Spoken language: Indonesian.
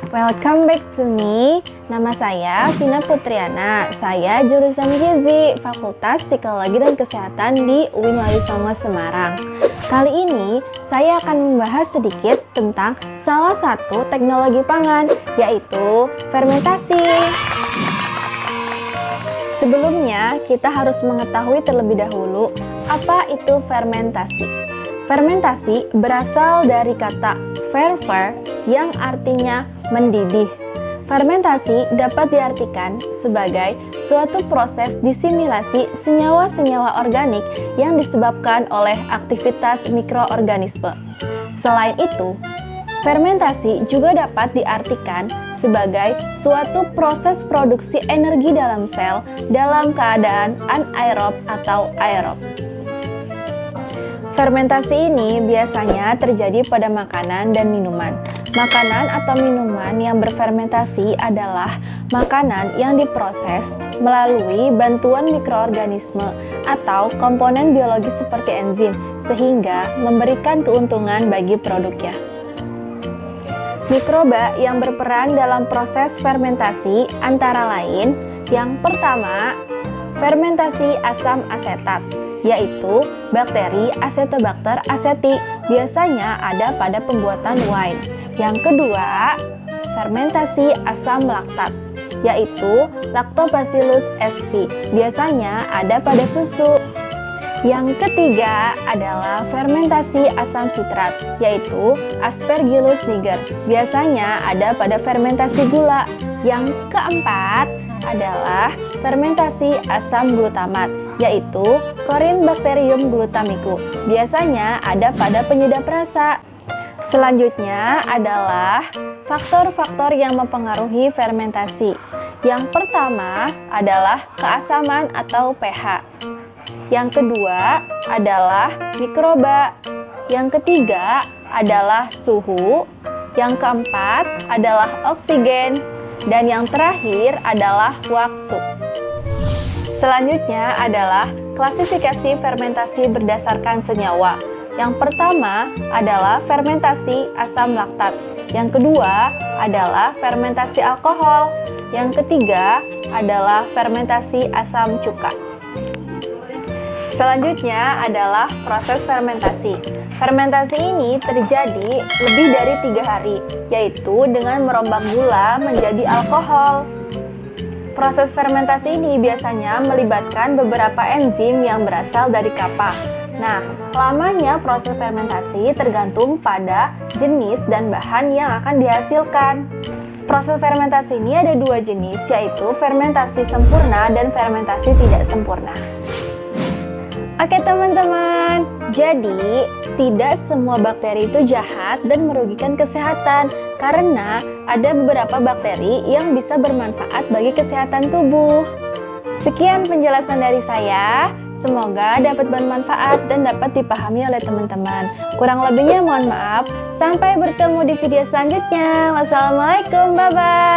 Welcome back to me. Nama saya Vina Putriana. Saya jurusan Gizi, Fakultas Psikologi dan Kesehatan di UIN Wali Songo Semarang. Kali ini saya akan membahas sedikit tentang salah satu teknologi pangan, yaitu fermentasi. Sebelumnya, kita harus mengetahui terlebih dahulu apa itu fermentasi. Fermentasi berasal dari kata fervor yang artinya mendidih. Fermentasi dapat diartikan sebagai suatu proses disimilasi senyawa-senyawa organik yang disebabkan oleh aktivitas mikroorganisme. Selain itu, fermentasi juga dapat diartikan sebagai suatu proses produksi energi dalam sel dalam keadaan anaerob atau aerob. Fermentasi ini biasanya terjadi pada makanan dan minuman. Makanan atau minuman yang berfermentasi adalah makanan yang diproses melalui bantuan mikroorganisme atau komponen biologis seperti enzim, sehingga memberikan keuntungan bagi produknya. Mikroba yang berperan dalam proses fermentasi antara lain, yang pertama, fermentasi asam asetat, yaitu bakteri Acetobacter aceti, biasanya ada pada pembuatan wine. Yang kedua, fermentasi asam laktat, yaitu Lactobacillus sp, biasanya ada pada susu. Yang ketiga adalah fermentasi asam sitrat, yaitu Aspergillus niger, biasanya ada pada fermentasi gula. Yang keempat adalah fermentasi asam glutamat, yaitu Corynebacterium glutamicum, biasanya ada pada penyedap rasa. Selanjutnya adalah faktor-faktor yang mempengaruhi fermentasi. Yang pertama adalah keasaman atau pH. Yang kedua adalah mikroba. Yang ketiga adalah suhu. Yang keempat adalah oksigen. Dan yang terakhir adalah waktu. Selanjutnya adalah klasifikasi fermentasi berdasarkan senyawa. Yang pertama adalah fermentasi asam laktat. Yang kedua adalah fermentasi alkohol. Yang ketiga adalah fermentasi asam cuka. Selanjutnya adalah proses fermentasi. Fermentasi ini terjadi lebih dari 3 hari, yaitu dengan merombak gula menjadi alkohol. Proses fermentasi ini biasanya melibatkan beberapa enzim yang berasal dari kapak. Nah, lamanya proses fermentasi tergantung pada jenis dan bahan yang akan dihasilkan. Proses fermentasi ini ada 2 jenis, yaitu fermentasi sempurna dan fermentasi tidak sempurna. Oke teman-teman, jadi tidak semua bakteri itu jahat dan merugikan kesehatan, karena ada beberapa bakteri yang bisa bermanfaat bagi kesehatan tubuh. Sekian penjelasan dari saya. Semoga dapat bermanfaat dan dapat dipahami oleh teman-teman. Kurang lebihnya mohon maaf. Sampai bertemu di video selanjutnya. Wassalamualaikum, bye-bye.